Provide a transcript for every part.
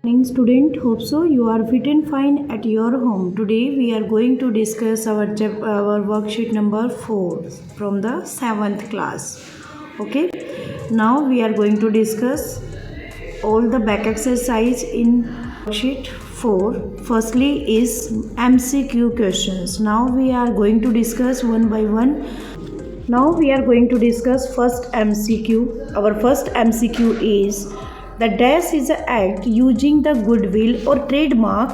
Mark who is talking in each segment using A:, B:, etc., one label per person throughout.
A: Morning student, hope so you are fit and fine at your home. Today we are going to discuss our worksheet number 4 from the 7th class. Okay, now we are going to discuss all the back exercise in worksheet 4. Firstly is MCQ questions. Now we are going to discuss one by one. Now we are going to discuss first MCQ. Our first MCQ is the dash is an act using the goodwill or trademark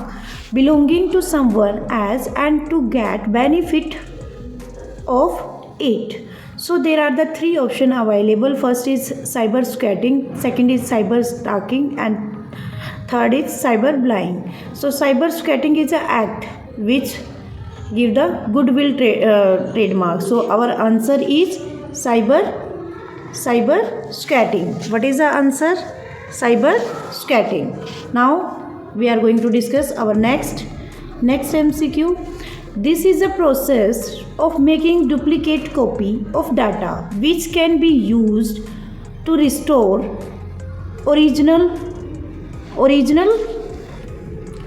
A: belonging to someone as and to get benefit of it. So there are the three options available. First is cyber squatting, second is cyber stalking, and third is cyber bullying. So cyber squatting is an act which give the goodwill trademark. So our answer is cyber squatting. What is the answer? Cyber squatting. Now we are going to discuss our next MCQ. This is a process of making duplicate copy of data which can be used to restore original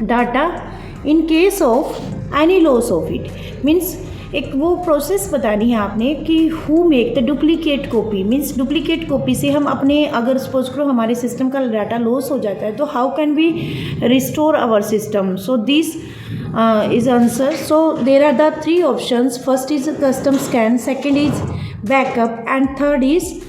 A: data in case of any loss of it. Means एक वो process बतानी है आपने कि who make the duplicate copy. Means duplicate copy से हम अपने, अगर सपोज करो हमारे सिस्टम का डाटा लॉस हो जाता है तो how can we restore our system. So this is answer. So there are the three options. First is custom scan, second is backup and third is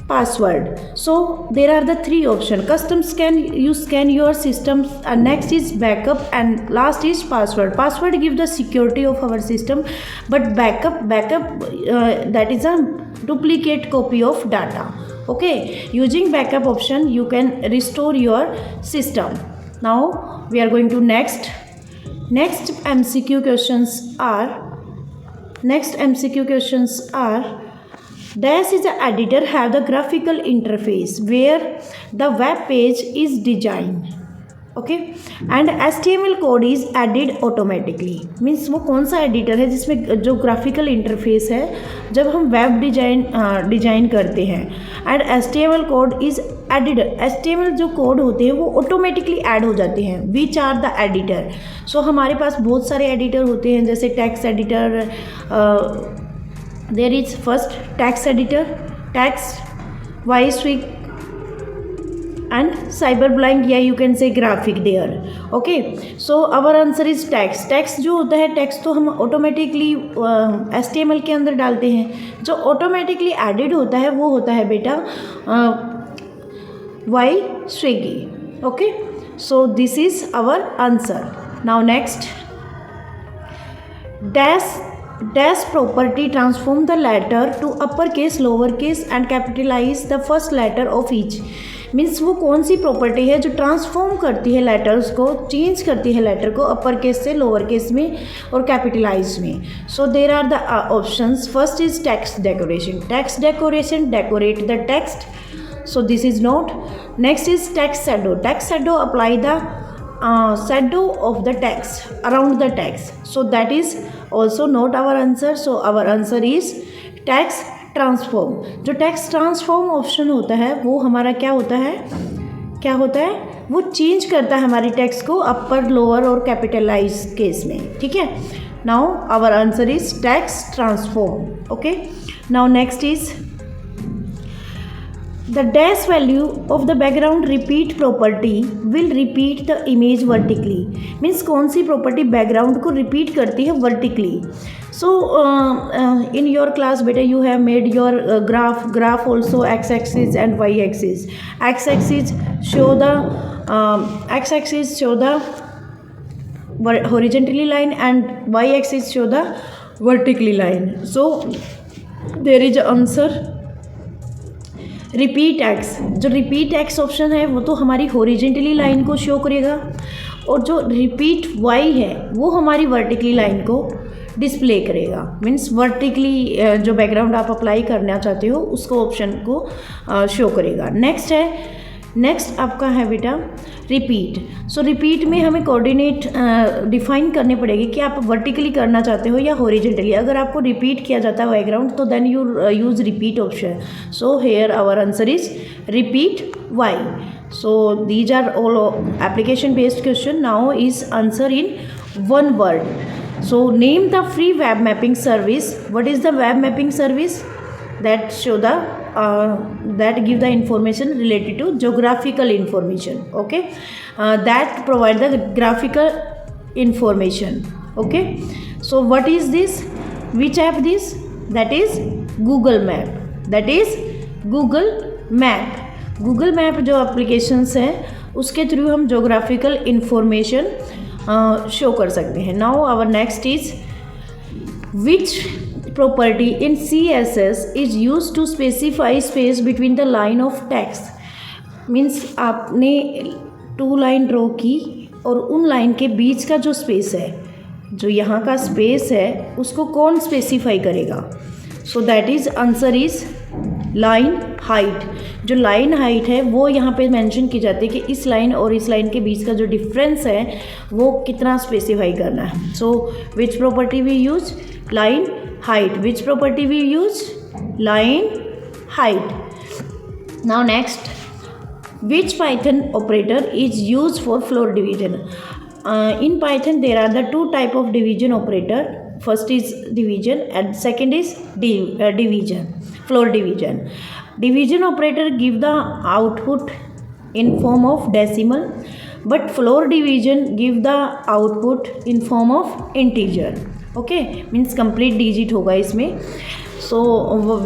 A: password. So there are the three options. Custom scan, you scan your system, and next is backup, and last is password. Password give the security of our system, but backup that is a duplicate copy of data. Okay, using backup option you can restore your system. Now we are going to next MCQ questions are dash is an editor have the graphical interface where the web page is designed. Okay, and HTML code is added automatically. Means वो कौन सा editor है जिसमें जो graphical interface है जब हम web design करते हैं. And HTML code is added. HTML जो कोड होते हैं वो ऑटोमेटिकली ऐड हो जाते हैं. Which are the editor. So हमारे पास बहुत सारे एडिटर होते हैं, जैसे text editor. There is first text editor, text, YSwig, and cyberbullying, yeah you can say graphic there. Okay, so our answer is text. text जो होता है, text तो हम ऑटोमेटिकली HTML के अंदर डालते हैं. जो ऑटोमेटिकली एडिड होता है वो होता है बेटा YSwig. Okay, so this is our answer. Now next, dash property transform the letter to uppercase, lowercase and capitalize the first letter of each. Means वो कौन सी प्रॉपर्टी है जो ट्रांसफॉर्म करती है लेटर्स को, चेंज करती है लेटर को अपर केस से लोअर केस में और कैपिटलाइज में. So there are the options. First is text decoration decorate the text. So this is not. Next is text shadow apply the shadow of the text around the text. So that is also not our answer. So our answer is text transform. जो text transform option होता है वो हमारा क्या होता है वो change करता है हमारी टेक्स्ट को अपर, लोअर और कैपिटलाइज केस में. ठीक है. Now our answer is text transform. Okay, now next is the dash value of the background repeat property will repeat the image vertically. Means कौन सी प्रॉपर्टी बैकग्राउंड को repeat करती है vertically. So in your class बेटा you have made your graph also x axis and y axis. x axis show the horizontally line and y axis show the vertically line. So there is an answer repeat x. जो repeat x option है वो तो हमारी horizontally line को show करेगा, और जो repeat Y है वो हमारी वर्टिकली लाइन को डिस्प्ले करेगा. मीन्स वर्टिकली जो बैकग्राउंड आप अप्लाई करना चाहते हो उसको ऑप्शन को शो करेगा. नेक्स्ट आपका है बेटा रिपीट. सो रिपीट में हमें कोऑर्डिनेट डिफाइन करने पड़ेगी कि आप वर्टिकली करना चाहते हो या हॉरिजेंटली. अगर आपको रिपीट किया जाता है बैकग्राउंड तो then you use repeat option. So here our answer is repeat Y. So these are all application based question. Now is answer in one word. So name the free web mapping service. What is the web mapping service? That show the that give the information related to geographical information. Okay, that provide the graphical information. Okay, so what is this? Which app this? That is Google Map. That is Google Map. Google map जो applications हैं उसके through हम geographical information show कर सकते हैं. Now our next is which property in CSS is used to specify space between the line of text. Means आपने 2 line draw की और उन लाइन के बीच का जो स्पेस है, जो यहाँ का स्पेस है, उसको कौन स्पेसिफाई करेगा? So that is answer is line height. जो लाइन हाइट है वो यहाँ पे मेंशन की जाती है कि इस लाइन और इस लाइन के बीच का जो डिफरेंस है वो कितना स्पेसिफाई करना है. So which property we use? Line height. Which property we use? Line height. Now next, which Python operator is used for floor division? In Python there are the 2 type of division operator. First is division and second is division, floor division. Division operator give the output in form of decimal, but floor division give the output in form of integer. Okay, means complete digit होगा इसमें. सो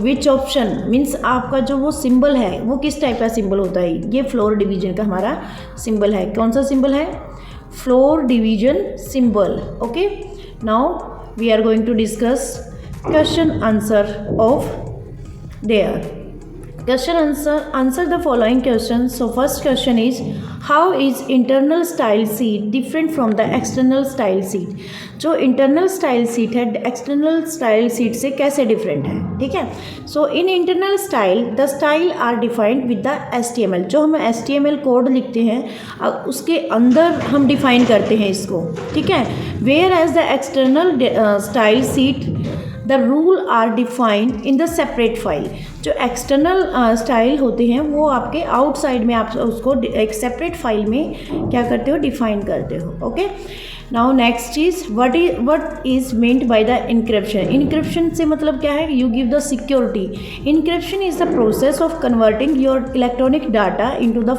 A: which option means आपका जो वो symbol है वो किस type का symbol होता है? ये फ्लोर डिवीजन का हमारा सिंबल है. कौन सा सिंबल है? Floor division symbol. Okay, now we are going to discuss question answer of there. Question answer the following questions. So first question is, how is internal style sheet different from the external style sheet? जो internal style sheet है external style sheet से कैसे different है? ठीक है. So in internal style the style are defined with the HTML. जो हम HTML code लिखते हैं उसके अंदर हम define करते हैं इसको. ठीक है. Whereas the external style sheet the rule are defined in the separate file. जो एक्सटर्नल स्टाइल होते हैं वो आपके आउटसाइड में आप उसको एक सेपरेट फाइल में क्या करते हो? डिफाइन करते हो. Okay, now next is what is meant by the encryption. Encryption से मतलब क्या है? You give the security. Encryption is the process of converting your electronic data into the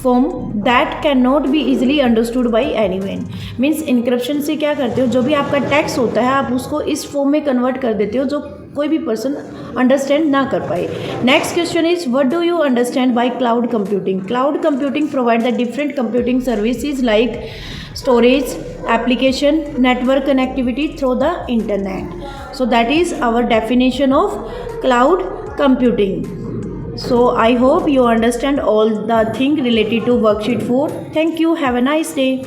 A: form that can not be easily understood by any one. Means encryption से क्या करते हो? जो भी आपका टेक्स्ट होता है आप उसको इस फॉर्म में कन्वर्ट कर देते हो जो कोई भी पर्सन अंडरस्टैंड ना कर पाए. Next question is, what do you understand by cloud computing? Cloud computing provide the different computing services like storage, application, network connectivity through the internet. So that is our definition of cloud computing. So I hope you understand all the thing related to worksheet 4. Thank you. Have a nice day.